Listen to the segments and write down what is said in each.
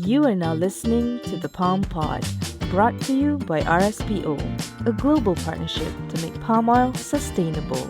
You are now listening to the Palm Pod, brought to you by RSPO, a global partnership to make palm oil sustainable.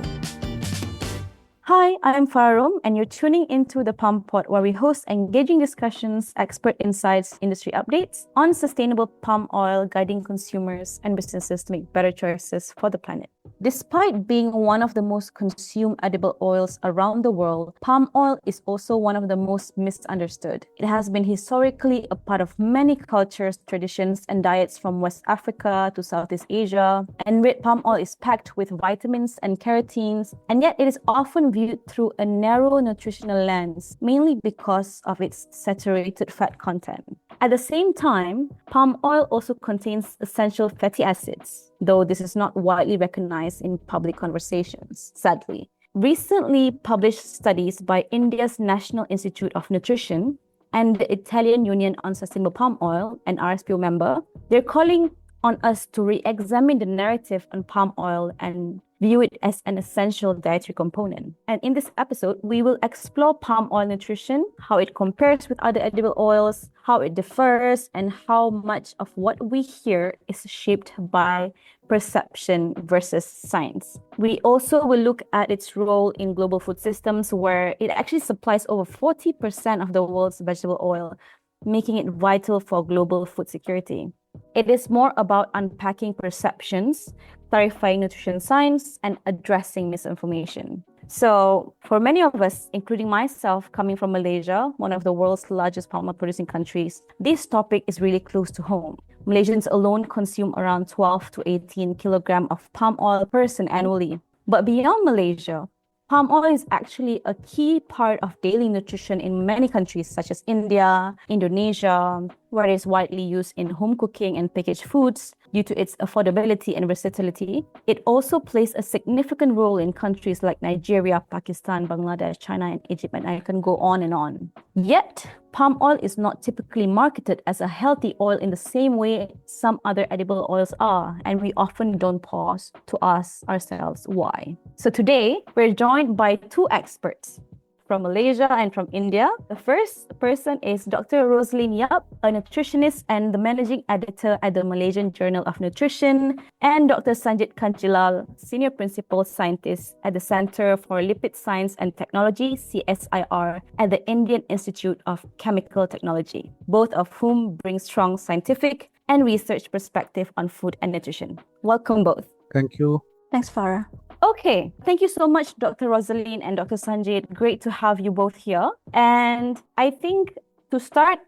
Hi, I'm Fara Rom, and you're tuning into the Palm Pod, where we host engaging discussions, expert insights, industry updates on sustainable palm oil, guiding consumers and businesses to make better choices for the planet. Despite being one of the most consumed edible oils around the world, palm oil is also one of the most misunderstood. It has been historically a part of many cultures, traditions, and diets from West Africa to Southeast Asia. And red palm oil is packed with vitamins and carotenes, and yet it is often viewed through a narrow nutritional lens, mainly because of its saturated fat content. At the same time, palm oil also contains essential fatty acids, though this is not widely recognized in public conversations, sadly. Recently published studies by India's National Institute of Nutrition and the Italian Union on Sustainable Palm Oil, an RSPO member, they're calling on us to re-examine the narrative on palm oil and view it as an essential dietary component. And in this episode, we will explore palm oil nutrition, how it compares with other edible oils, how it differs, and how much of what we hear is shaped by perception versus science. We also will look at its role in global food systems, where it actually supplies over 40% of the world's vegetable oil, making it vital for global food security. It is more about unpacking perceptions, clarifying nutrition science, and addressing misinformation. So, for many of us, including myself, coming from Malaysia, one of the world's largest palm oil producing countries, this topic is really close to home. Malaysians alone consume around 12 to 18 kilograms of palm oil per person annually. But beyond Malaysia, palm oil is actually a key part of daily nutrition in many countries such as India, Indonesia, where it is widely used in home cooking and packaged foods due to its affordability and versatility. It also plays a significant role in countries like Nigeria, Pakistan, Bangladesh, China, and Egypt, and I can go on and on. Yet, palm oil is not typically marketed as a healthy oil in the same way some other edible oils are, and we often don't pause to ask ourselves why. So today, we're joined by two experts from Malaysia and from India. The first person is Dr. Roseline Yap, a nutritionist and the managing editor at the Malaysian Journal of Nutrition, and Dr. Sanjit Kanjilal, senior principal scientist at the Center for Lipid Science and Technology, CSIR, at the Indian Institute of Chemical Technology, both of whom bring strong scientific and research perspective on food and nutrition. Welcome both. Thank you. Thanks, Farah. Okay, thank you so much, Dr. Roseline and Dr. Sanjit. Great to have you both here. And I think to start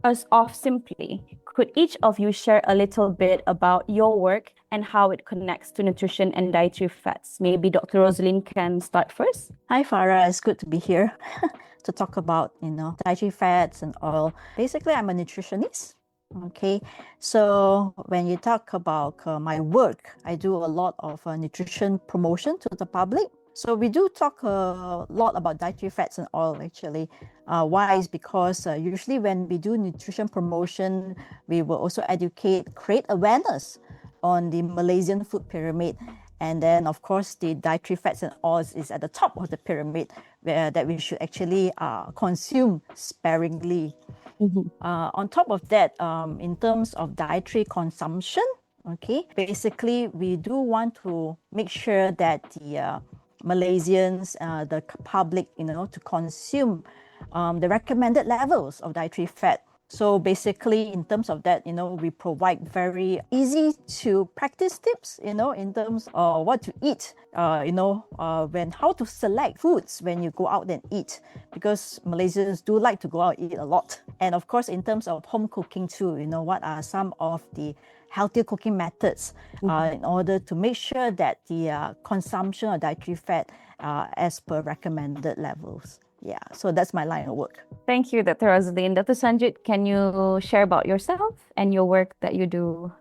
us off simply, could each of you share a little bit about your work and how it connects to nutrition and dietary fats? Maybe Dr. Roseline can start first. Hi, Farah. It's good to be here to talk about, dietary fats and oil. Basically, I'm a nutritionist. Okay, so when you talk about my work, I do a lot of nutrition promotion to the public. So we do talk a lot about dietary fats and oil actually. Why is because usually when we do nutrition promotion, we will also create awareness on the Malaysian food pyramid. And then, of course, the dietary fats and oils is at the top of the pyramid, that we should actually consume sparingly. Mm-hmm. On top of that, in terms of dietary consumption, okay, basically we do want to make sure that the Malaysians, the public, to consume the recommended levels of dietary fat. So basically, in terms of that, we provide very easy to practice tips, in terms of what to eat, how to select foods when you go out and eat, because Malaysians do like to go out and eat a lot. And of course, in terms of home cooking too, what are some of the healthier cooking methods in order to make sure that the consumption of dietary fat as per recommended levels. Yeah, so that's my line of work. Thank you, Dr. Roseline. Dr. Sanjit, can you share about yourself and your work that you do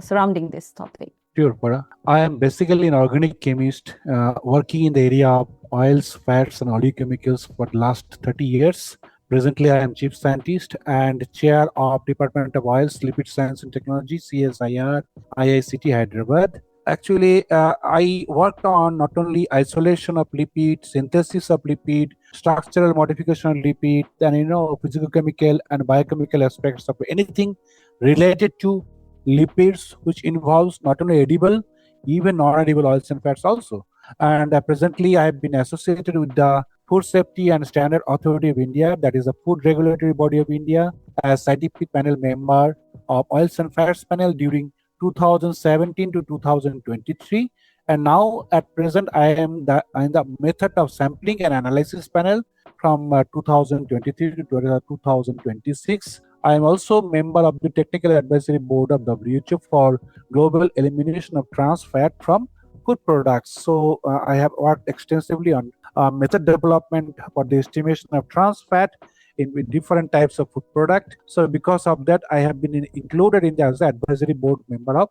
surrounding this topic? Sure, Farah. I am basically an organic chemist working in the area of oils, fats, and oleochemicals for the last 30 years. Presently, I am Chief Scientist and Chair of Department of Oils, Lipid Science and Technology, CSIR, IICT Hyderabad. Actually, I worked on not only isolation of lipid, synthesis of lipid, structural modification of lipid, then physicochemical and biochemical aspects of anything related to lipids, which involves not only edible, even non-edible oils and fats also. And presently, I have been associated with the Food Safety and Standard Authority of India, that is the Food Regulatory Body of India, as scientific panel member of Oils and Fats panel during 2017 to 2023, and now at present I am in the method of sampling and analysis panel from 2023 to 2026. I am also member of the technical advisory board of WHO for global elimination of trans fat from food products. So I have worked extensively on method development for the estimation of trans fat in with different types of food product. So because of that, I have been included in the as advisory board member of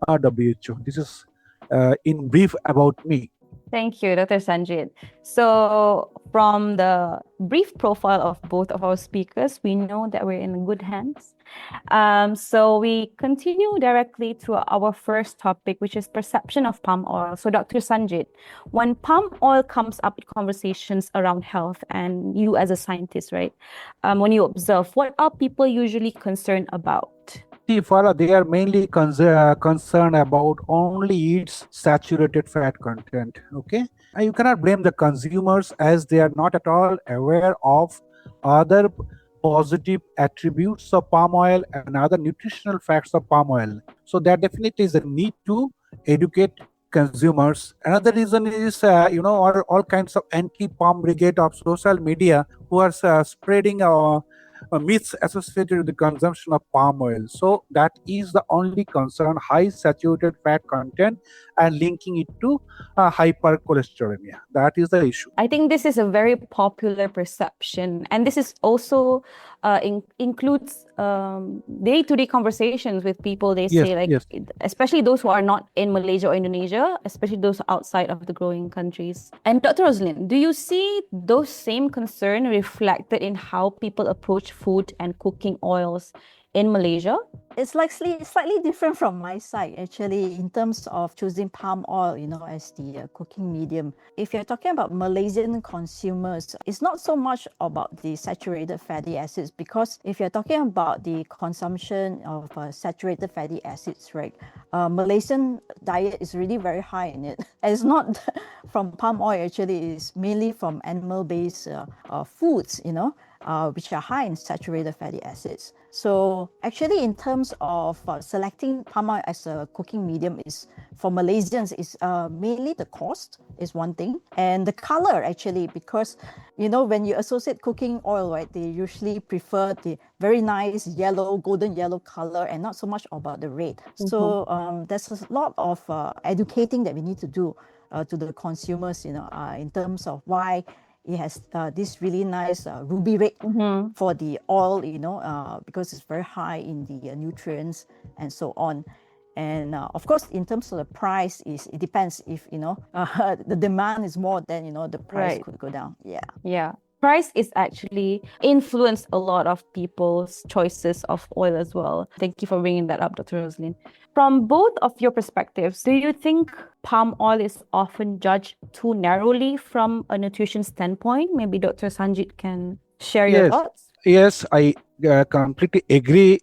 WHO. This is in brief about me. Thank you, Dr. Sanjit. So, from the brief profile of both of our speakers, we know that we're in good hands. So, we continue directly to our first topic, which is perception of palm oil. So, Dr. Sanjit, when palm oil comes up in conversations around health, and you as a scientist, right, when you observe, what are people usually concerned about? See, Farah, they are mainly concerned about only its saturated fat content. Okay, and you cannot blame the consumers as they are not at all aware of other positive attributes of palm oil and other nutritional facts of palm oil. So there definitely is a need to educate consumers. Another reason is all kinds of anti-palm brigade of social media who are spreading myths associated with the consumption of palm oil. So that is the only concern: high saturated fat content and linking it to hypercholesterolemia. That is the issue. I think this is a very popular perception, and this is also includes day-to-day conversations with people. They say, like, yes. especially those who are not in Malaysia or Indonesia, especially those outside of the growing countries. And Dr. Roseline, do you see those same concern reflected in how people approach food and cooking oils in Malaysia? It's like slightly different from my side, actually, in terms of choosing palm oil, as the cooking medium. If you're talking about Malaysian consumers, it's not so much about the saturated fatty acids, because if you're talking about the consumption of saturated fatty acids, right, Malaysian diet is really very high in it. And it's not from palm oil, actually. It's mainly from animal-based foods, which are high in saturated fatty acids. So actually, in terms of selecting palm oil as a cooking medium, is for Malaysians is mainly the cost is one thing, and the color, actually, because when you associate cooking oil, right, they usually prefer the very nice yellow, golden yellow color, and not so much about the red. Mm-hmm. So there's a lot of educating that we need to do to the consumers, in terms of why it has this really nice ruby red for the oil, because it's very high in the nutrients and so on. And of course, in terms of the price, it depends. If the demand is more, then the price could go down. Yeah. Price is actually influenced a lot of people's choices of oil as well. Thank you for bringing that up, Dr. Roseline. From both of your perspectives, do you think palm oil is often judged too narrowly from a nutrition standpoint? Maybe Dr. Sanjit can share your thoughts. Yes, I completely agree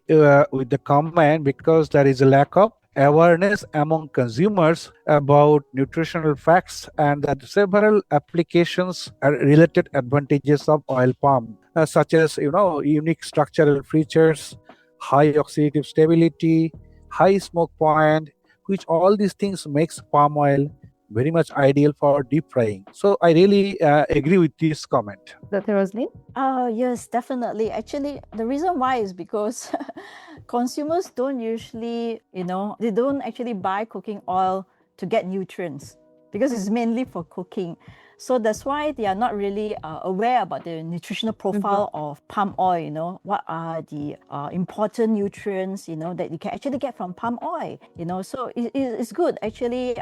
with the comment, because there is a lack of awareness among consumers about nutritional facts and that several applications are related advantages of oil palm, such as unique structural features, high oxidative stability, high smoke point, which all these things makes palm oil very much ideal for deep frying. So I really agree with this comment. Dr. Roseline? Yes, definitely. Actually, the reason why is because consumers don't usually, they don't actually buy cooking oil to get nutrients, because it's mainly for cooking. So that's why they are not really aware about the nutritional profile of palm oil. What are the important nutrients, that you can actually get from palm oil. So it's good. Actually,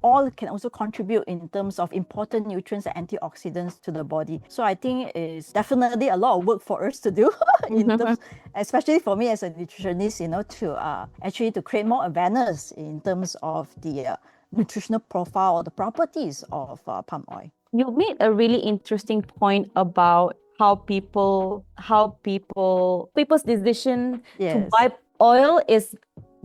oil can also contribute in terms of important nutrients and antioxidants to the body. So I think it's definitely a lot of work for us to do, in terms, especially for me as a nutritionist, to actually to create more awareness in terms of the nutritional profile or the properties of palm oil. You made a really interesting point about how people's decision to buy oil is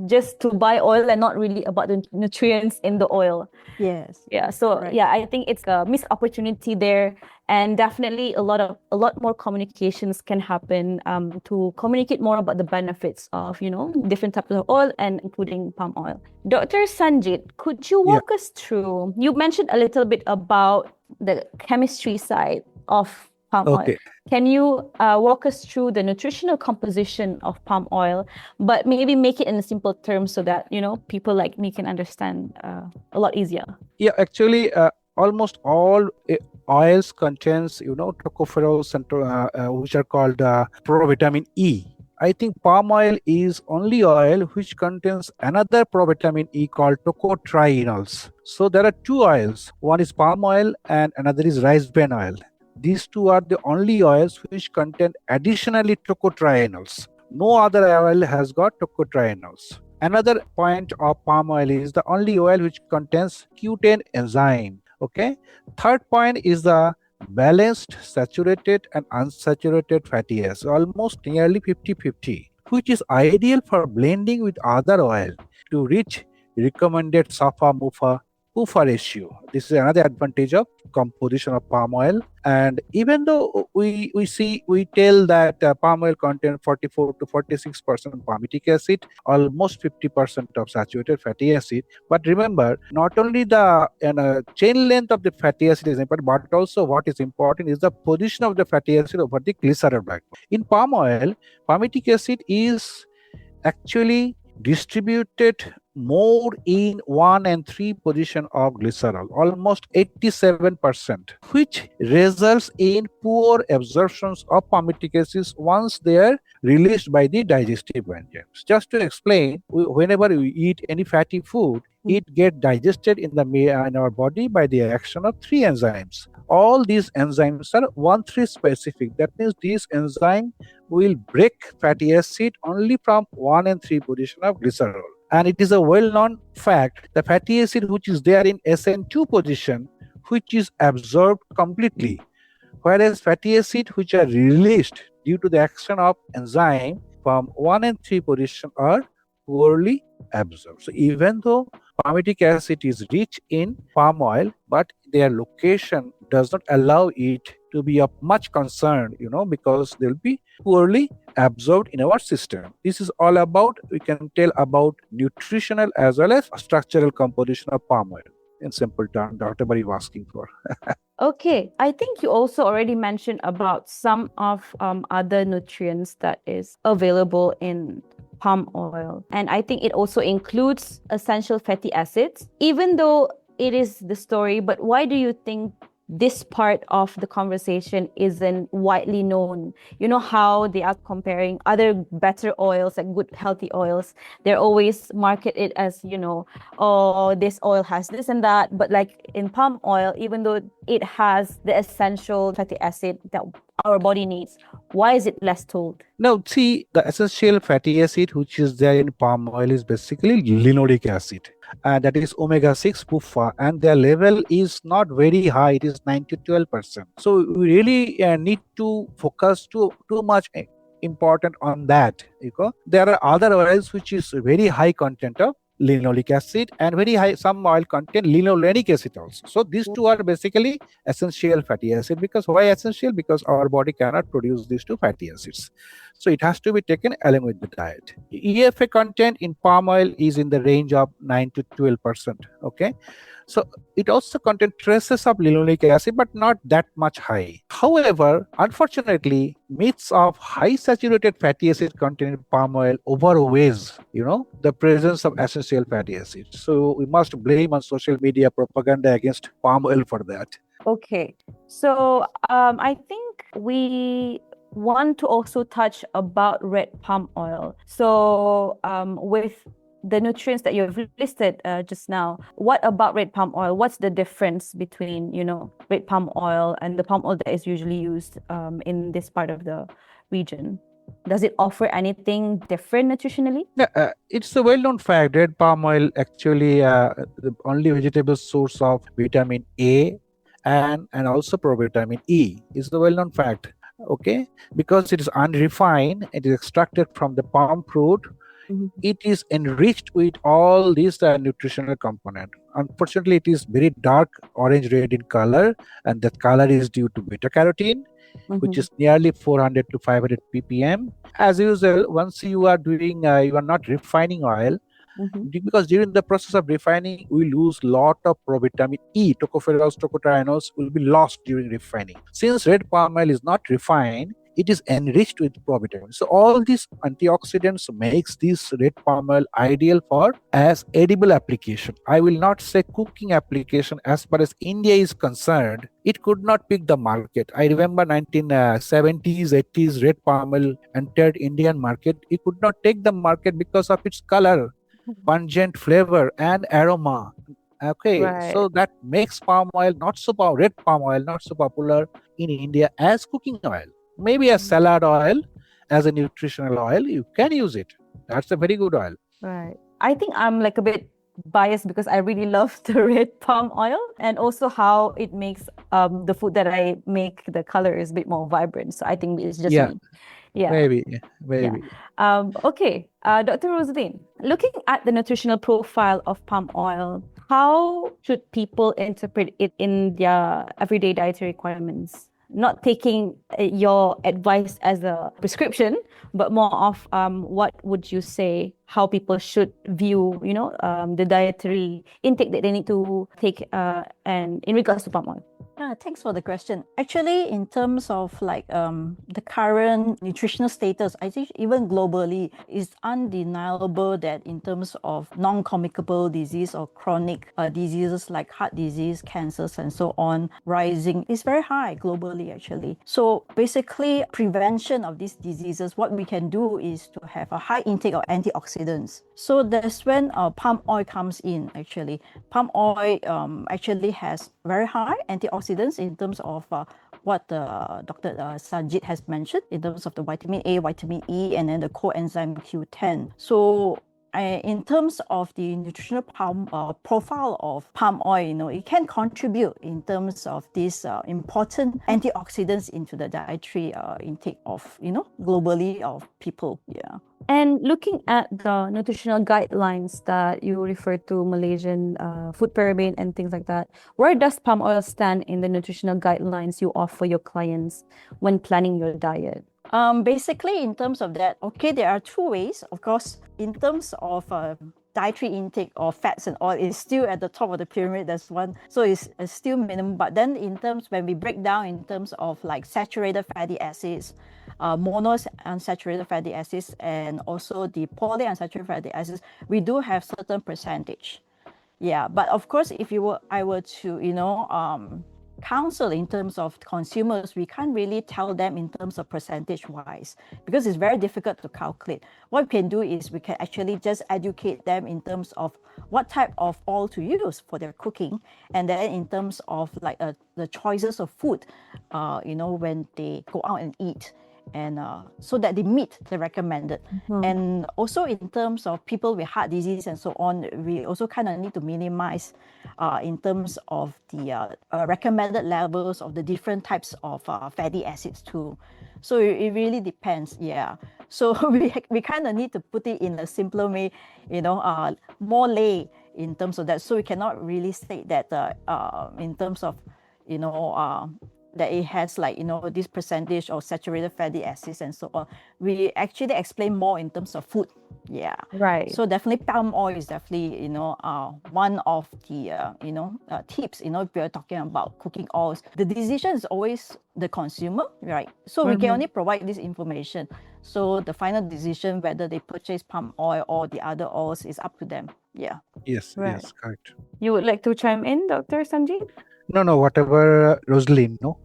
just to buy oil and not really about the nutrients in the oil. Yes. Yeah. So I think it's a missed opportunity there, and definitely a lot more communications can happen to communicate more about the benefits of different types of oil, and including palm oil. Dr. Sanjit, could you walk us through? You mentioned a little bit about the chemistry side of palm oil. Can you walk us through the nutritional composition of palm oil, but maybe make it in simple terms so that people like me can understand a lot easier? Yeah, actually, almost all oils contains tocopherols and which are called provitamin E. I think palm oil is only oil which contains another provitamin E called tocotrienols. So there are two oils. One is palm oil and another is rice bran oil. These two are the only oils which contain additionally tocotrienols. No other oil has got tocotrienols. Another point of palm oil is the only oil which contains Q10 enzyme. Okay. Third point is the balanced saturated and unsaturated fatty acids, almost nearly 50-50, which is ideal for blending with other oil to reach recommended SAFA-MUFA PUFA ratio. This is another advantage of composition of palm oil. And even though we tell that palm oil contains 44 to 46% palmitic acid, almost 50% of saturated fatty acid. But remember, not only the chain length of the fatty acid is important, but also what is important is the position of the fatty acid over the glycerol backbone. In palm oil, palmitic acid is actually distributed more in 1 and 3 position of glycerol, almost 87%, which results in poor absorptions of palmitic acids once they are released by the digestive enzymes. Just to explain, whenever we eat any fatty food, it gets digested in our body by the action of 3 enzymes. All these enzymes are 1,3 specific. That means these enzymes will break fatty acid only from 1 and 3 position of glycerol. And it is a well-known fact, the fatty acid which is there in SN2 position, which is absorbed completely, whereas fatty acid which are released due to the action of enzyme from 1 and 3 position are poorly absorbed. So even though palmitic acid is rich in palm oil, but their location does not allow it to be of much concern, because they'll be poorly absorbed in our system. This is all about, we can tell about nutritional as well as structural composition of palm oil. In simple terms, whatever you're asking for. Okay, I think you also already mentioned about some of other nutrients that is available in palm oil, and I think it also includes essential fatty acids. Even though it is the story, but why do you think this part of the conversation isn't widely known? How they are comparing other better oils, like good healthy oils. They're always market it as, oh, this oil has this and that. But like in palm oil, even though it has the essential fatty acid that our body needs, why is it less told? Now, see, the essential fatty acid which is there in palm oil is basically linoleic acid. That is omega-6 PUFA, and their level is not very high. It is 9 to 12%. So we really need to focus too much important on that. There are other oils which is very high content of linoleic acid and very high, some oil contain linolenic acid also. So these two are basically essential fatty acid. Because why essential? Because our body cannot produce these two fatty acids. So it has to be taken along with the diet. EFA content in palm oil is in the range of 9 to 12%. Okay. So it also contains traces of linoleic acid, but not that much high. However, unfortunately, myths of high saturated fatty acid content in palm oil overweighs, the presence of essential fatty acids. So we must blame on social media propaganda against palm oil for that. Okay. So I think we want to also touch about red palm oil. So with the nutrients that you've listed just now, what about red palm oil? What's the difference between, red palm oil and the palm oil that is usually used in this part of the region? Does it offer anything different nutritionally? Yeah, it's a well-known fact. Red palm oil actually the only vegetable source of vitamin A and also provitamin E is the well-known fact. Okay, because it is unrefined, it is extracted from the palm fruit. Mhm. It is enriched with all these nutritional component. Unfortunately, it is very dark orange red in color, and that color is due to beta carotene, which Mhm. is nearly 400 to 500 ppm. As usual, once you are doing, you are not refining oil, Mhm. because during the process of refining, we lose lot of provitamin E, tocopherols, tocotrienols will be lost during refining. Since red palm oil is not refined, it is enriched with provitamin. So all these antioxidants makes this red palm oil ideal for as edible application. I will not say cooking application. As far as India is concerned, it could not pick the market. I remember 1970s, 80s, red palm oil entered Indian market. It could not take the market because of its color, pungent flavor and aroma. Okay, Right. so that makes palm oil red palm oil not so popular in India as cooking oil. Maybe as salad oil, as a nutritional oil, you can use it. That's a very good oil. Right. I think I'm like a bit biased because I really love the red palm oil and also how it makes the food that I make, the color is a bit more vibrant. So I think it's just Yeah, me. Yeah. maybe, Yeah. maybe. Okay. Dr. Roseline, looking at the nutritional profile of palm oil, how should people interpret it in their everyday dietary requirements? Not taking your advice as a prescription, but more of what would you say how people should view, the dietary intake that they need to take and in regards to palm oil? Thanks for the question. Actually, in terms of like the current nutritional status, I think even globally, it's undeniable that in terms of non-communicable disease or chronic diseases like heart disease, cancers, and so on, rising is very high globally actually. So basically, prevention of these diseases, what we can do is to have a high intake of antioxidants. So that's when palm oil comes in actually. Palm oil actually has very high antioxidants in terms of what Dr. Sanjit has mentioned in terms of the vitamin A, vitamin E, and then the coenzyme Q10. So in terms of the nutritional profile of palm oil, it can contribute in terms of these important antioxidants into the dietary intake of, globally of people. Yeah. And looking at the nutritional guidelines that you refer to, Malaysian food pyramid and things like that, where does palm oil stand in the nutritional guidelines you offer your clients when planning your diet? Basically, in terms of that, okay, there are two ways. Of course, in terms of dietary intake of fats and oil is still at the top of the pyramid. That's one, so it's still minimum. But then, in terms when we break down in terms of like saturated fatty acids, monounsaturated fatty acids, and also the polyunsaturated fatty acids, we do have certain percentage. Yeah, but of course, if I were to, counsel in terms of consumers, we can't really tell them in terms of percentage wise because it's very difficult to calculate. What we can do is we can actually just educate them in terms of what type of oil to use for their cooking, and then in terms of like the choices of food, when they go out and eat, and so that they meet the recommended. And also in terms of people with heart disease and so on, we also kind of need to minimize in terms of the recommended levels of the different types of fatty acids too. So it really depends. Yeah. So we kind of need to put it in a simpler way, more lay in terms of that. So we cannot really state that in terms of, that it has like, this percentage of saturated fatty acids and so on. We actually explain more in terms of food. Yeah. Right. So definitely palm oil is definitely, one of the, tips, if we're talking about cooking oils. The decision is always the consumer, right? So we can only provide this information. So the final decision, whether they purchase palm oil or the other oils, is up to them. Yeah. Yes, Right. yes, correct. You would like to chime in, Dr. Sanjit? No, whatever Roseline, no,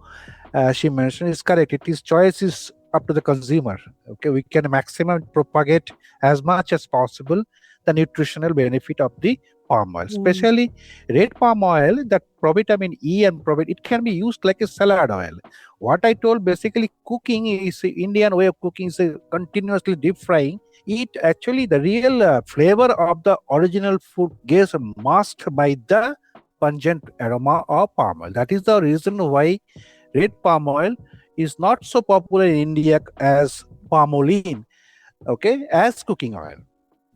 she mentioned is correct. It is choice is up to the consumer. Okay, we can maximum propagate as much as possible the nutritional benefit of the palm oil, especially red palm oil. That provitamin E and provit, it can be used like a salad oil. What I told, basically cooking is a Indian way of cooking is a continuously deep frying. It actually the real flavor of the original food gets masked by the pungent aroma of palm oil. That is the reason why red palm oil is not so popular in India as palmolene, okay, as cooking oil.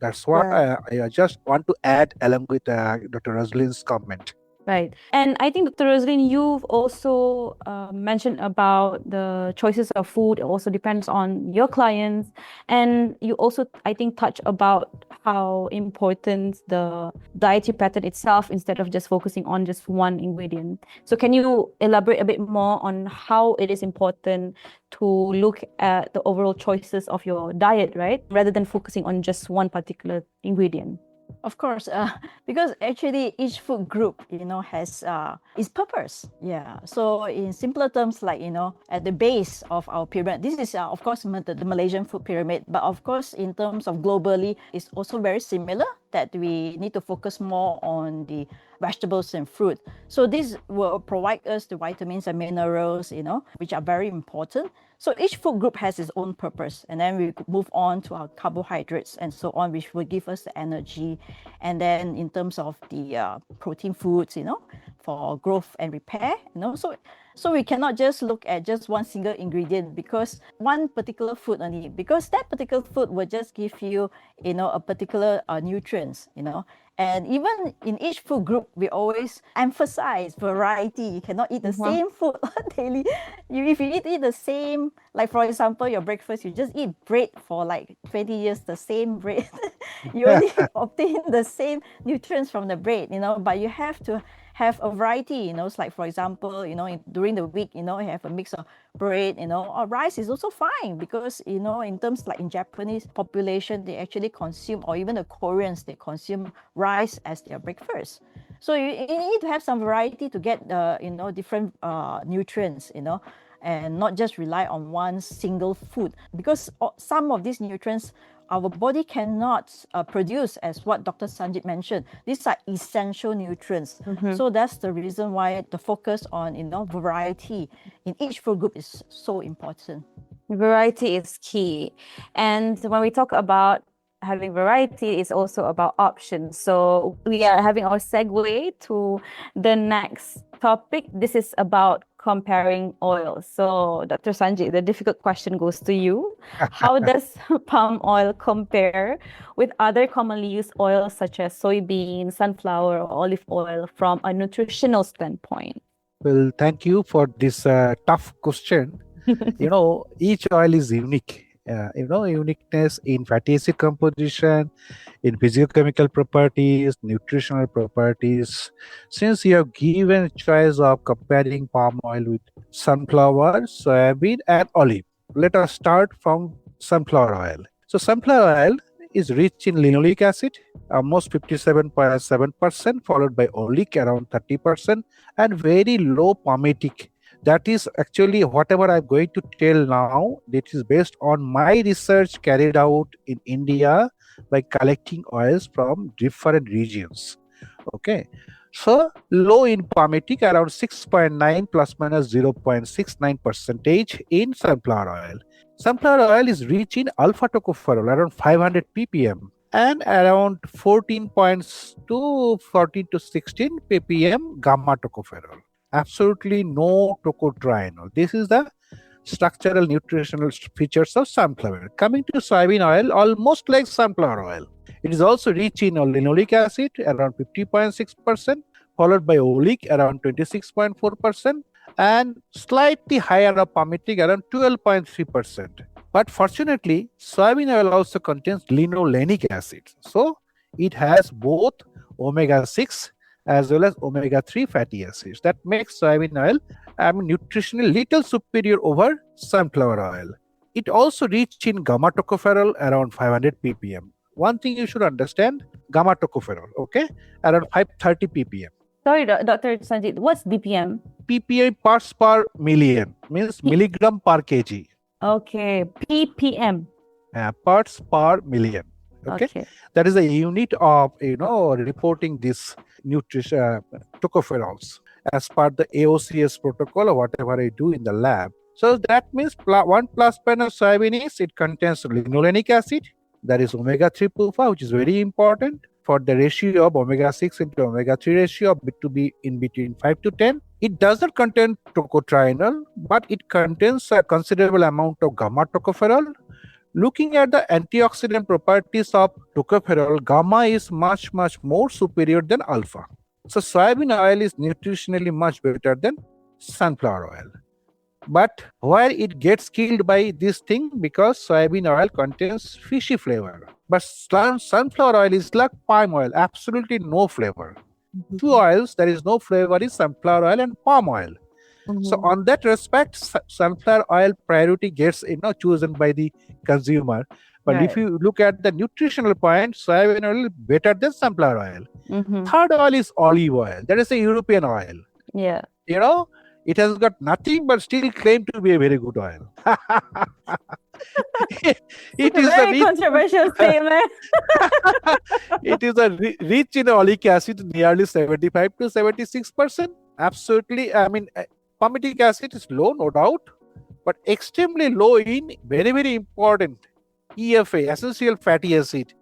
That's what Right. I just want to add along with Dr. Rosaline's comment. Right. And I think, Dr. Rosaline, you've also mentioned about the choices of food. It also depends on your clients. And you also, I think, touch about how important the dietary pattern itself instead of just focusing on just one ingredient. So can you elaborate a bit more on how it is important to look at the overall choices of your diet, right? Rather than focusing on just one particular ingredient. Of course, because actually each food group, has its purpose. Yeah. So in simpler terms, like, at the base of our pyramid, this is, of course, the Malaysian food pyramid. But of course, in terms of globally, it's also very similar that we need to focus more on the vegetables and fruit. So this will provide us the vitamins and minerals, which are very important. So each food group has its own purpose. And then we move on to our carbohydrates and so on, which will give us the energy. And then in terms of the protein foods, for growth and repair, so we cannot just look at just one single ingredient because one particular food only, because that particular food will just give you, a particular nutrients, And even in each food group, we always emphasize variety. You cannot eat the same food daily. If you eat the same, like for example, your breakfast, you just eat bread for like 20 years, the same bread. You only obtain the same nutrients from the bread, but you have to have a variety, it's like, for example, during the week, you have a mix of bread, or rice is also fine because, in terms like in Japanese population, they actually consume, or even the Koreans, they consume rice as their breakfast. So you need to have some variety to get different nutrients, and not just rely on one single food because some of these nutrients our body cannot produce, as what Dr. Sanjit mentioned. These are essential nutrients. So that's the reason why the focus on variety in each food group is so important. Variety is key. And when we talk about having variety, it's also about options. So we are having our segue to the next topic. This is about comparing oils. So Dr. Sanjay, the difficult question goes to you. How does palm oil compare with other commonly used oils such as soybean, sunflower, or olive oil from a nutritional standpoint? Well, thank you for this tough question. Each oil is unique. Uniqueness in fatty acid composition, in physicochemical properties, nutritional properties. Since you have given a choice of comparing palm oil with sunflower, soybean, and olive, let us start from sunflower oil. So sunflower oil is rich in linoleic acid, almost 57.7%, followed by oleic around 30%, and very low palmitic. That is actually whatever I'm going to tell now. That is based on my research carried out in India by collecting oils from different regions. Okay. So low in palmitic, around 6.9 plus minus 0.69 percentage in sunflower oil. Sunflower oil is rich in alpha tocopherol, around 500 ppm, and around 14 points to 14 to 16 ppm gamma tocopherol. Absolutely no tocotrienol. This is the structural nutritional features of sunflower. Coming to soybean oil, almost like sunflower oil. It is also rich in linoleic acid, around 50.6%, followed by oleic, around 26.4%, and slightly higher of palmitic, around 12.3%. But fortunately, soybean oil also contains linolenic acid. So it has both omega-6 as well as omega-3 fatty acids. That makes soybean oil nutritionally little superior over sunflower oil. It also rich in gamma tocopherol, around 500 ppm. One thing you should understand, gamma tocopherol, okay, around 530 ppm. Sorry, Dr. Sanjit, what's BPM? ppm parts per million means milligram per kg. Okay, ppm. Parts per million. Okay, that is a unit of reporting this nutrition tocopherols as per the AOCS protocol or whatever I do in the lab. So that means 1 plus pan of soybean is it contains linolenic acid, that is omega-3 PUFA, which is very important for the ratio of omega-6 into omega-3 ratio to be in between 5 to 10. It does not contain tocotrienol, but it contains a considerable amount of gamma tocopherol. Looking at the antioxidant properties of tocopherol, gamma is much more superior than alpha. So soybean oil is nutritionally much better than sunflower oil. But where it gets killed by this thing, because soybean oil contains fishy flavor. But sunflower oil is like palm oil, absolutely no flavor. Two oils, there is no flavor is sunflower oil and palm oil. So on that respect, sunflower oil priority gets chosen by the consumer. But if you look at the nutritional point, soybean oil is better than sunflower oil. Third oil is olive oil. That is a European oil. Yeah. It has got nothing but still claimed to be a very good oil. It is a very controversial statement. It is rich in oleic acid, nearly 75 to 76%. Absolutely. I mean, palmitic acid is low, no doubt, but extremely low in very important EFA, essential fatty acid,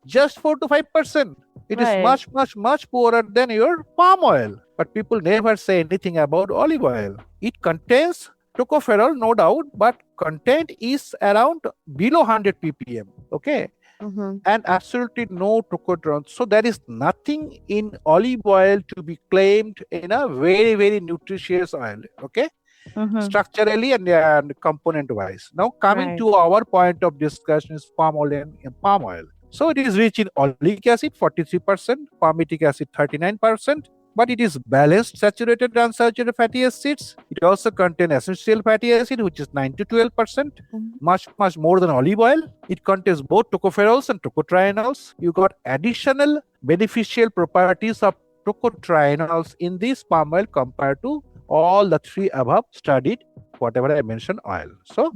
just 4 to 5%. It is much poorer than your palm oil. But people never say anything about olive oil. It contains tocopherol, no doubt, but content is around below 100 ppm. Okay. And absolutely no tocotrienol. So there is nothing in olive oil to be claimed in a very nutritious oil. Okay. Structurally and component wise. Now coming to our point of discussion is palm oil and palm oil. So it is rich in oleic acid 43%, palmitic acid 39%, but it is balanced saturated and unsaturated fatty acids. It also contains essential fatty acid, which is 9 to 12%, much more than olive oil. It contains both tocopherols and tocotrienols. You got additional beneficial properties of tocotrienols in this palm oil compared to all the three above studied, whatever I mentioned, oil. So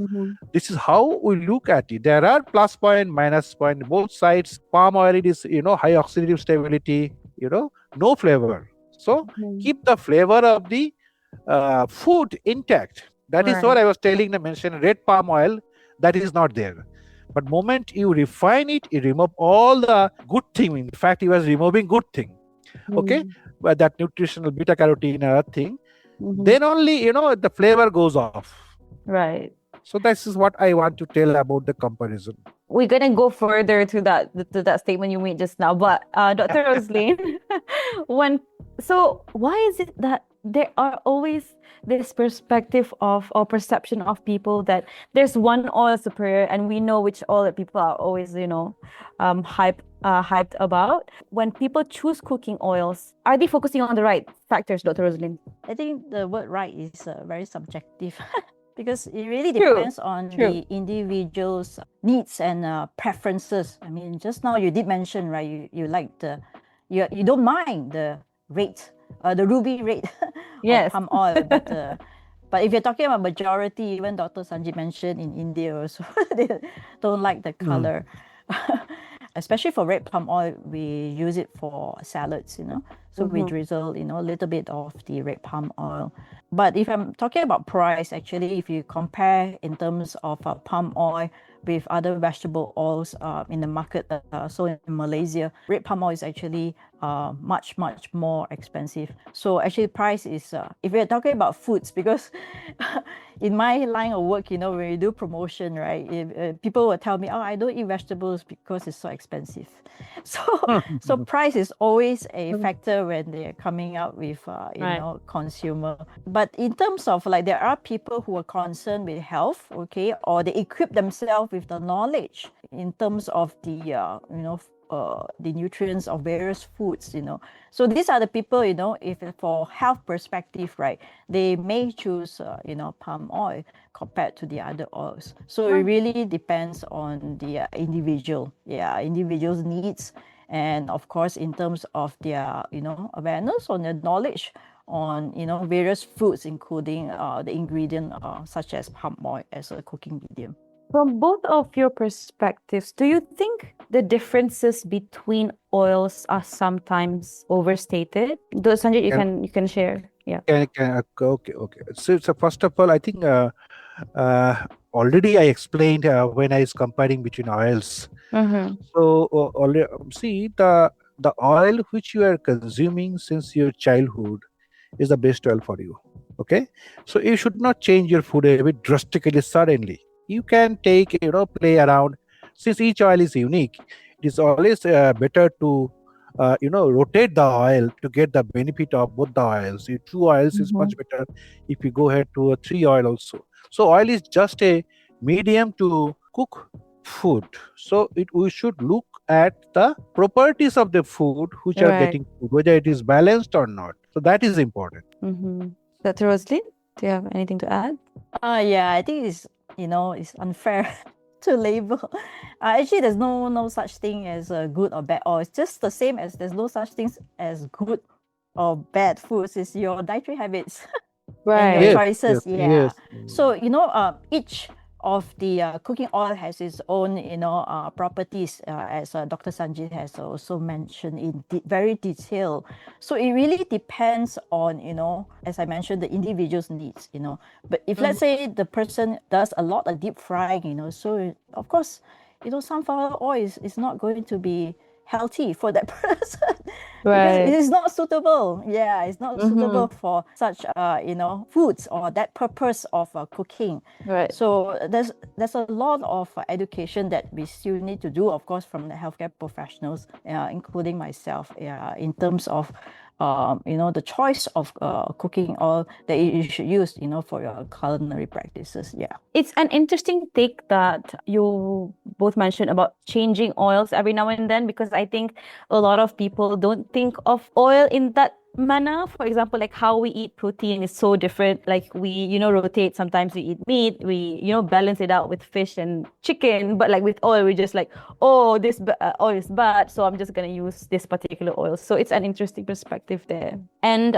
this is how we look at it. There are plus point, minus point, both sides. Palm oil, it is, high oxidative stability, no flavor. So keep the flavor of the food intact. That is what I was telling the mention. Red palm oil, that is not there. But moment you refine it, you remove all the good thing. In fact, you was removing good thing. Okay, but that nutritional beta carotene or thing. Then only the flavor goes off. Right. So this is what I want to tell about the comparison. We're gonna go further to that statement you made just now, but Dr. Roseline, why is it that there are always this perspective of or perception of people that there's one oil superior, and we know which oil that people are always hyped about? When people choose cooking oils, are they focusing on the right factors, Dr. Roseline? I think the word right is very subjective because it really depends on the individual's needs and preferences. I mean, just now you did mention, right, you like you don't mind the rate, the ruby rate of palm oil, but if you're talking about majority, even Dr. Sanjit mentioned in India also, they don't like the color. Especially for red palm oil, we use it for salads, So we drizzle, a little bit of the red palm oil. But if I'm talking about price, actually, if you compare in terms of palm oil with other vegetable oils in the market, so in Malaysia, red palm oil is actually much more expensive. So actually price is, if you're talking about foods, because in my line of work, when we do promotion, right, people will tell me, oh, I don't eat vegetables because it's so expensive. So price is always a factor when they're coming out with, consumer. But in terms of there are people who are concerned with health, okay, or they equip themselves with the knowledge in terms of the nutrients of various foods, So these are the people, if for health perspective, right, they may choose, palm oil compared to the other oils. So it really depends on the individual's needs and of course in terms of their awareness or their knowledge on various foods, including the ingredient such as palm oil as a cooking medium. From both of your perspectives, do you think the differences between oils are sometimes overstated? Sanjit, you can share. Yeah. Okay. So first of all, I think already I explained when I was comparing between oils. Mm-hmm. So see the oil which you are consuming since your childhood is the best oil for you. Okay, so you should not change your food habit drastically suddenly. You can take play around. Since each oil is unique, it is always better to rotate the oil to get the benefit of both the oils. If two oils is much better if you go ahead to a three oil also. So oil is just a medium to cook food. So we should look at the properties of the food which are Right. getting food, whether it is balanced or not. So that is important. Mm-hmm. Dr. Roseline, do you have anything to add? Yeah, I think it's unfair to label. Actually, there's no such thing as good or bad oil. It's just the same as there's no such things as good or bad foods. It's your dietary habits and your Right. choices. Yeah. Yes. So each of the cooking oil has its own properties, as Dr. Sanjit has also mentioned in very detail. So it really depends on as I mentioned, the individual's needs. But if let's say the person does a lot of deep frying, so of course sunflower oil is not going to be healthy for that person because it is not suitable. Yeah, it's not suitable for such foods or that purpose of cooking. Right. So there's a lot of education that we still need to do, of course, from the healthcare professionals, including myself, in terms of the choice of cooking oil that you should use for your culinary practices. Yeah, it's an interesting take that you both mentioned about changing oils every now and then, because I think a lot of people don't think of oil in that manner. For example, like how we eat protein is so different. Like we rotate. Sometimes we eat meat, we balance it out with fish and chicken, but like with oil, we're just like, oh, this oil is bad, so I'm just gonna use this particular oil. So it's an interesting perspective there. And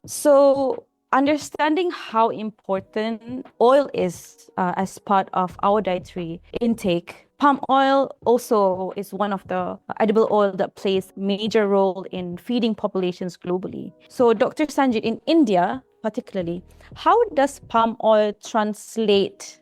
so understanding how important oil is as part of our dietary intake, palm oil also is one of the edible oil that plays major role in feeding populations globally. So Dr. Sanjit, in India particularly, how does palm oil translate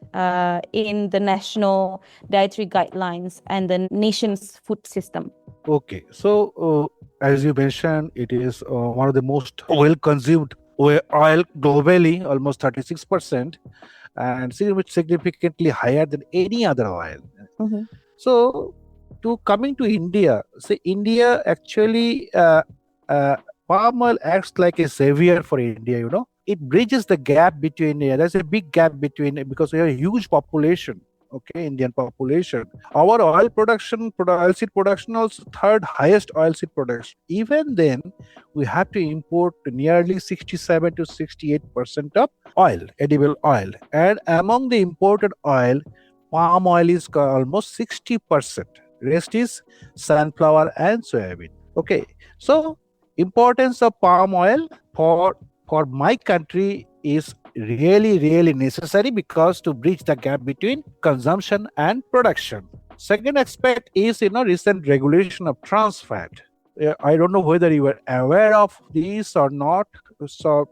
in the national dietary guidelines and the nation's food system? Okay, so as you mentioned, it is one of the most oil consumed oil globally, almost 36%, and significantly higher than any other oil. So, coming to India, India actually palm oil acts like a savior for India. It bridges the gap between. There's a big gap between, because we have a huge population. Okay, Indian population. Our oilseed production also third highest oilseed production. Even then, we have to import nearly 67 to 68% of oil, edible oil. And among the imported oil, palm oil is almost 60%. Rest is sunflower and soybean. Okay, so importance of palm oil for my country is really necessary, because to bridge the gap between consumption and production. Second aspect is recent regulation of trans fat. I don't know whether you were aware of this or not. So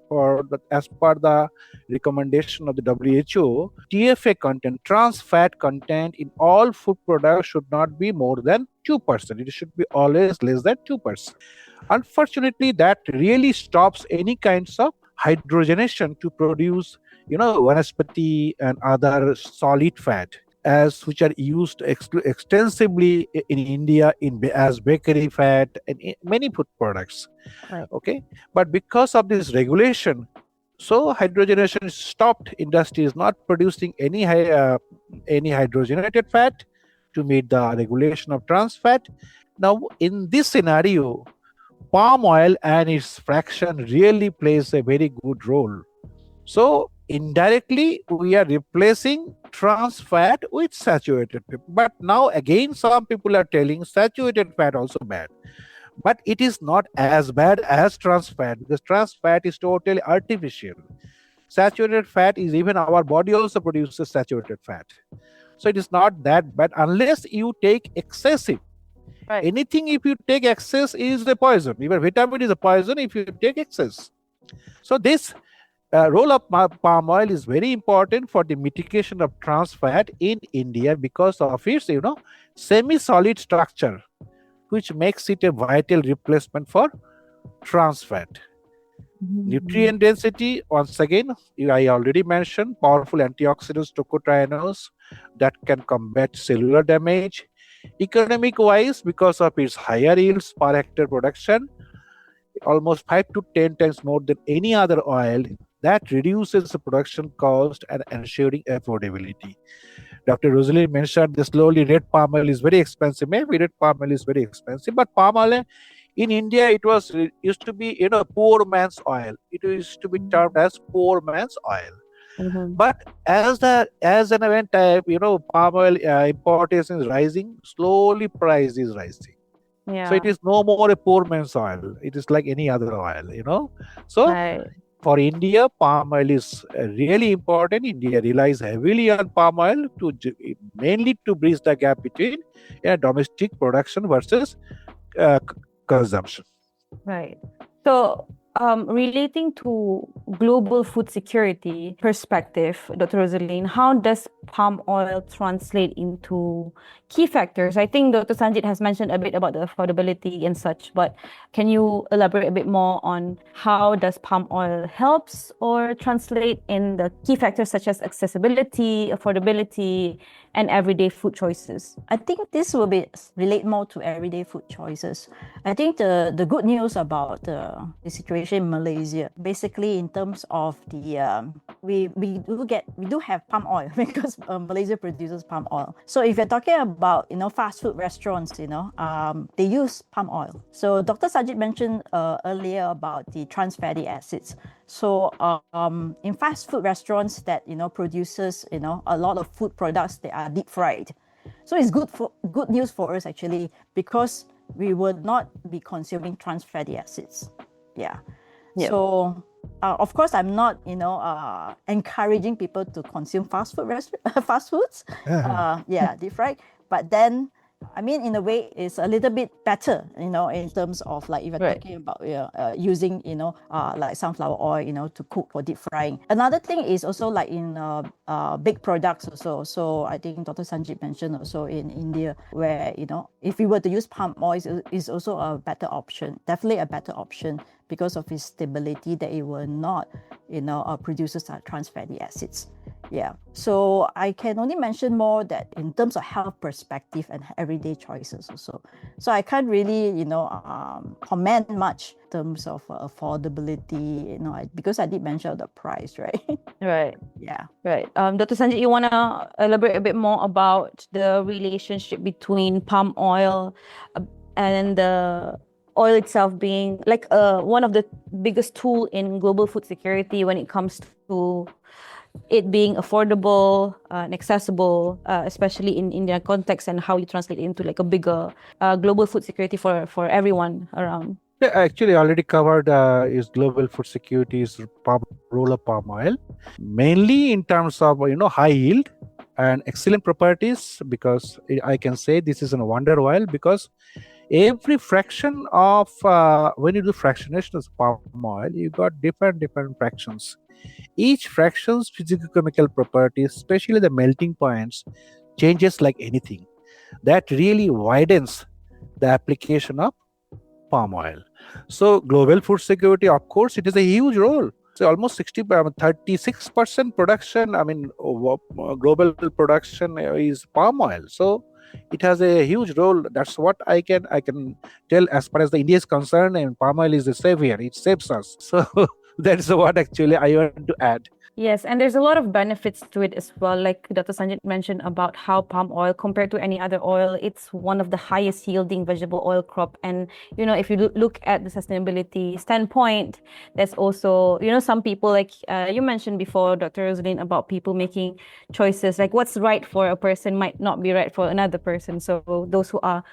as per the recommendation of the WHO, TFA content, trans fat content in all food products should not be more than 2%. It should be always less than 2%. Unfortunately, that really stops any kinds of hydrogenation to produce vanaspati and other solid fat, which are used extensively in India as bakery fat and in many food products. Right. Okay, but because of this regulation, so hydrogenation is stopped. Industry is not producing any hydrogenated fat to meet the regulation of trans fat. Now, in this scenario, palm oil and its fraction really plays a very good role. So indirectly we are replacing trans fat with saturated fat. But now again some people are telling saturated fat also bad, but it is not as bad as trans fat, because trans fat is totally artificial. Saturated fat is, even our body also produces saturated fat, so it is not that bad unless you take excessive. Right. Anything if you take excess is a poison. Even vitamin is a poison if you take excess. So this role of palm oil is very important for the mitigation of trans fat in India because of its semi-solid structure, which makes it a vital replacement for trans fat. Nutrient density, once again, I already mentioned powerful antioxidants, tocotrienols that can combat cellular damage. Economic wise, because of its higher yields per hectare production, almost 5 to 10 times more than any other oil, that reduces the production cost and ensuring affordability. Dr. Roseline mentioned the slowly red palm oil is very expensive. Maybe red palm oil is very expensive, but palm oil in India, it was used to be poor man's oil. It used to be termed as poor man's oil. But as an event type, palm oil importation is rising. Slowly, price is rising. Yeah. So it is no more a poor man's oil. It is like any other oil. So Right. for India, palm oil is really important. India relies heavily on palm oil mainly to bridge the gap between domestic production versus consumption. Right. So, relating to global food security perspective, Dr. Roseline, how does palm oil translate into key factors? I think Dr. Sanjit has mentioned a bit about the affordability and such, but can you elaborate a bit more on how does palm oil helps or translate in the key factors such as accessibility, affordability, and everyday food choices? I think this will relate more to everyday food choices. I think the good news about the situation in Malaysia, basically in terms of the we do have palm oil because Malaysia produces palm oil. So if you're talking about fast food restaurants, they use palm oil. So Dr. Sanjit mentioned earlier about the trans fatty acids. So in fast food restaurants that produces a lot of food products that are deep fried. So it's good news for us actually, because we would not be consuming trans fatty acids. Yeah. Yep. So of course I'm not encouraging people to consume fast foods. Deep fried. But then I mean, in a way, it's a little bit better, in terms of like if you're Right. talking about using, like sunflower oil, to cook for deep frying. Another thing is also like in big products also. So I think Dr. Sanjit mentioned also in India where, if we were to use palm oil, is also a better option, definitely a better option because of its stability that it will not, produces trans fatty acids. Yeah. So I can only mention more that in terms of health perspective and everyday choices also. So I can't really, comment much in terms of affordability, because I did mention the price, right? Right. Yeah. Right. Dr. Sanjit, you want to elaborate a bit more about the relationship between palm oil and the oil itself being like one of the biggest tool in global food security when it comes to it being affordable and accessible, especially in India context, and how you translate it into like a bigger global food security for everyone around? Yeah, actually already covered is global food security's role of palm oil, mainly in terms of high yield and excellent properties, because I can say this is a wonder oil because every fraction of when you do fractionation of palm oil, you got different fractions. Each fraction's physicochemical properties, especially the melting points, changes like anything. That really widens the application of palm oil. So global food security, of course, it is a huge role. So almost 36% production, global production is palm oil. So it has a huge role. That's what I can tell as far as the India is concerned, and palm oil is the savior. It saves us. So that is what actually I want to add. Yes, and there's a lot of benefits to it as well. Like Dr. Sanjit mentioned about how palm oil, compared to any other oil, it's one of the highest yielding vegetable oil crop. And, if you look at the sustainability standpoint, there's also, some people, like you mentioned before, Dr. Roseline, about people making choices, like what's right for a person might not be right for another person. So those who are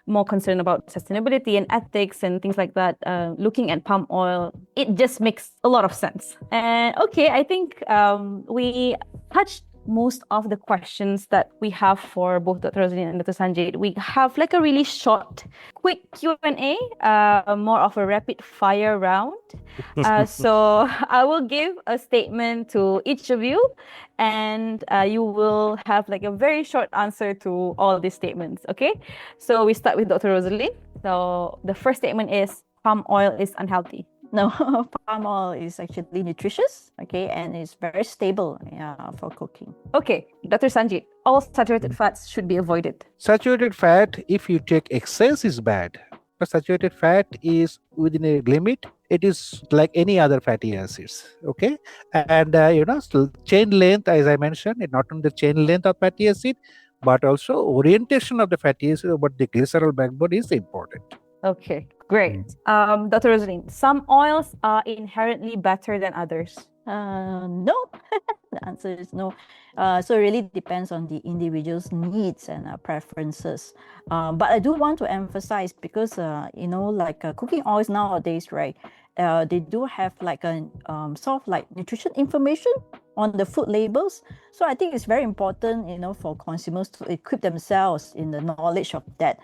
more concerned about sustainability and ethics and things like that, looking at palm oil, it just makes a lot of sense. And okay, I think we touched most of the questions that we have for both Dr. Rosaline and Dr. Sanjay. We have like a really short, quick Q&A, more of a rapid fire round. So I will give a statement to each of you, and you will have like a very short answer to all these statements, okay? So we start with Dr. Rosalie. So the first statement is palm oil is unhealthy. No, palm oil is actually nutritious, okay, and it's very stable for cooking. Okay, Dr. Sanjit, all saturated fats should be avoided. Saturated fat, if you take excess, is bad. But saturated fat is within a limit. It is like any other fatty acids, okay? And, chain length, as I mentioned, not only the chain length of fatty acid, but also orientation of the fatty acid, but the glycerol backbone is important. Okay, great. Dr. Rosaline, some oils are inherently better than others. No, the answer is no. So it really depends on the individual's needs and preferences. But I do want to emphasize, because cooking oils nowadays, right? They do have like a sort of like nutrition information on the food labels. So I think it's very important, for consumers to equip themselves in the knowledge of that.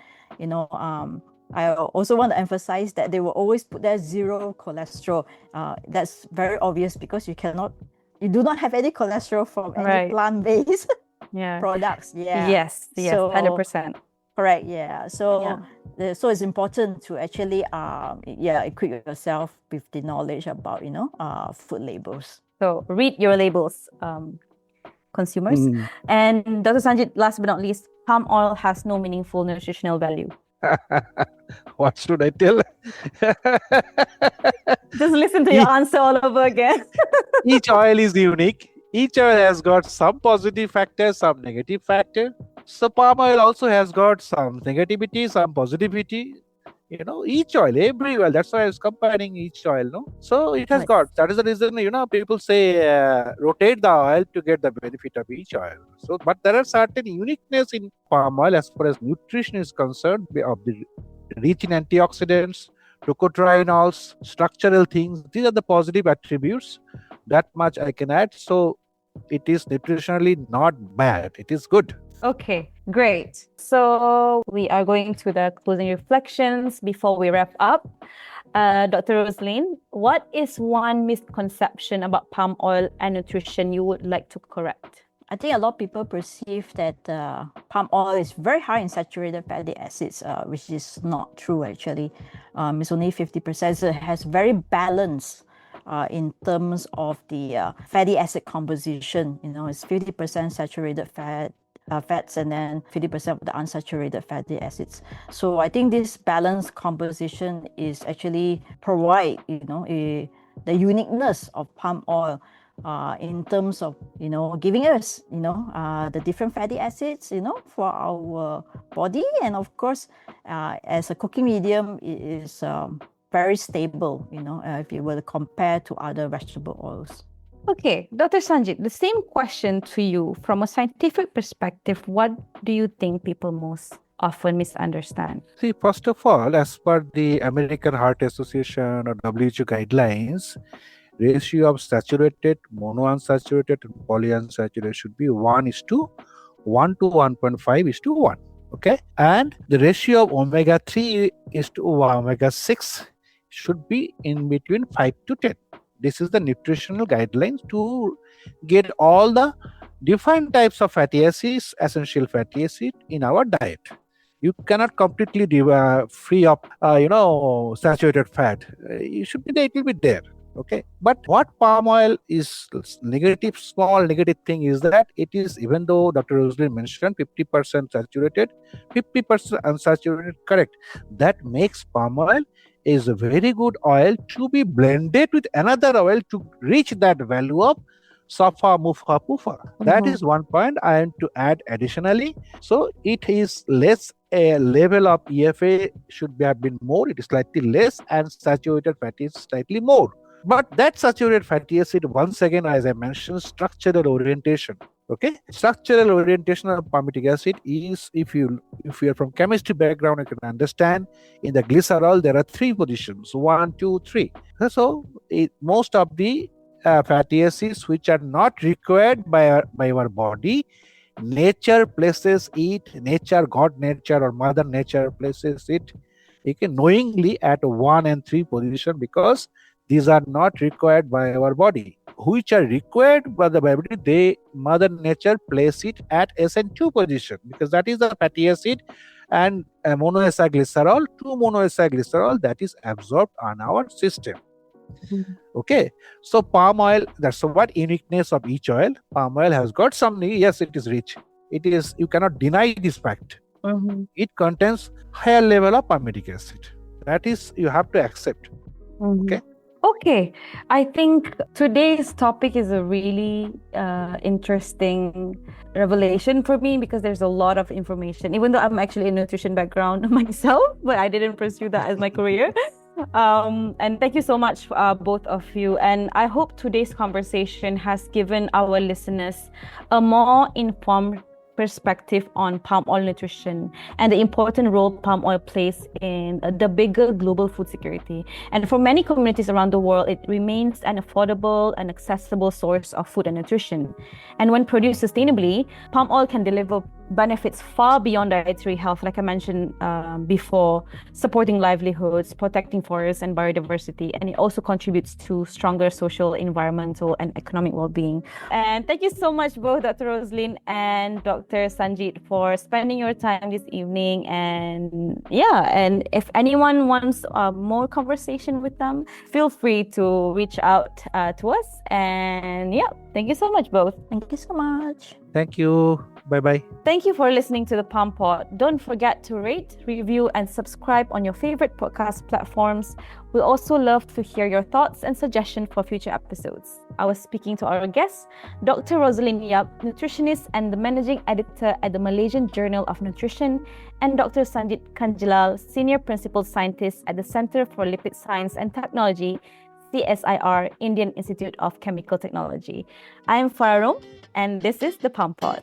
I also want to emphasize that they will always put there 0 cholesterol. That's very obvious, because you do not have any cholesterol from any plant-based products. Yeah. Yes, 100%. Correct. Yeah. So it's important to actually equip yourself with the knowledge about food labels. So read your labels, consumers. And Dr. Sanjit, last but not least, palm oil has no meaningful nutritional value. What should I tell? Just listen to your answer all over again. Each oil is unique. Each oil has got some positive factor, some negative factor. So palm oil also has got some negativity, some positivity. Each oil, every oil. That's why I was comparing each oil, no? So it has got, that is the reason, people say rotate the oil to get the benefit of each oil. So, but there are certain uniqueness in palm oil as far as nutrition is concerned, of the rich in antioxidants, tocotrienols, structural things. These are the positive attributes. That much I can add. So it is nutritionally not bad. It is good. Okay, great. So we are going to the closing reflections before we wrap up. Dr. Roseline, what is one misconception about palm oil and nutrition you would like to correct? I think a lot of people perceive that palm oil is very high in saturated fatty acids, which is not true actually. It's only 50%. So it has very balanced in terms of the fatty acid composition. It's 50% saturated fats and then 50% of the unsaturated fatty acids. So I think this balanced composition is actually provide the uniqueness of palm oil in terms of giving us the different fatty acids for our body, and of course as a cooking medium it is very stable if you were to compare to other vegetable oils. Okay, Dr. Sanjit, the same question to you. From a scientific perspective, what do you think people most often misunderstand? See, first of all, as per the American Heart Association or WHO guidelines, ratio of saturated, monounsaturated, and polyunsaturated should be 1:1 to 1.5:1. Okay, and the ratio of omega-3 is to omega-6 should be in between 5 to 10. This is the nutritional guidelines to get all the different types of fatty acids, essential fatty acid in our diet. You cannot completely free up, saturated fat. You should be there, it will be there. Okay, but what palm oil is small negative thing is that it is, even though Dr. Roseline mentioned 50% saturated, 50% unsaturated, correct. That makes palm oil is a very good oil to be blended with another oil to reach that value of safa, mufa, pufa. That Mhm. is one point I am to add additionally. So it is less, a level of EFA should have been more, it is slightly less, and saturated fatty is slightly more. But that saturated fatty acid, once again, as I mentioned, structural orientation. Okay, structural orientation of palmitic acid is, if you are from chemistry background, you can understand in the glycerol there are three positions: 1, 2, 3. So most of the fatty acids which are not required by our body, nature places it, nature, God nature or mother nature places it, knowingly at 1 and 3 position, because these are not required by our body. Which are required by the body, they, mother nature, place it at SN2 position, because that is the fatty acid, and monoacylglycerol, 2-monoacylglycerol, that is absorbed on our system. Mhm. Okay, so palm oil, that's what uniqueness of each oil. Palm oil has got some, yes, it is rich, it is, you cannot deny this fact, Mhm. it contains higher level of palmitic acid, that is, you have to accept. Mhm. Okay. Okay, I think today's topic is a really interesting revelation for me, because there's a lot of information, even though I'm actually a nutrition background myself, but I didn't pursue that as my career. And thank you so much, both of you. And I hope today's conversation has given our listeners a more informed perspective on palm oil nutrition and the important role palm oil plays in the bigger global food security. And for many communities around the world, it remains an affordable and accessible source of food and nutrition. And when produced sustainably, palm oil can deliver benefits far beyond dietary health, like I mentioned before, supporting livelihoods, protecting forests and biodiversity, and it also contributes to stronger social, environmental, and economic well-being. And thank you so much, both Dr. Roseline and Dr. Sanjit, for spending your time this evening. And yeah, and if anyone wants more conversation with them, feel free to reach out to us. And yeah, thank you so much, both. Thank you so much. Thank you. Bye bye. Thank you for listening to the Palm Pod. Don't forget to rate, review, and subscribe on your favorite podcast platforms. We also love to hear your thoughts and suggestions for future episodes. I was speaking to our guest, Dr. Roseline Yap, nutritionist and the managing editor at the Malaysian Journal of Nutrition, and Dr. Sanjit Kanjilal, senior principal scientist at the Center for Lipid Science and Technology, CSIR, Indian Institute of Chemical Technology. I am Fara Rom, and this is the Palm Pod.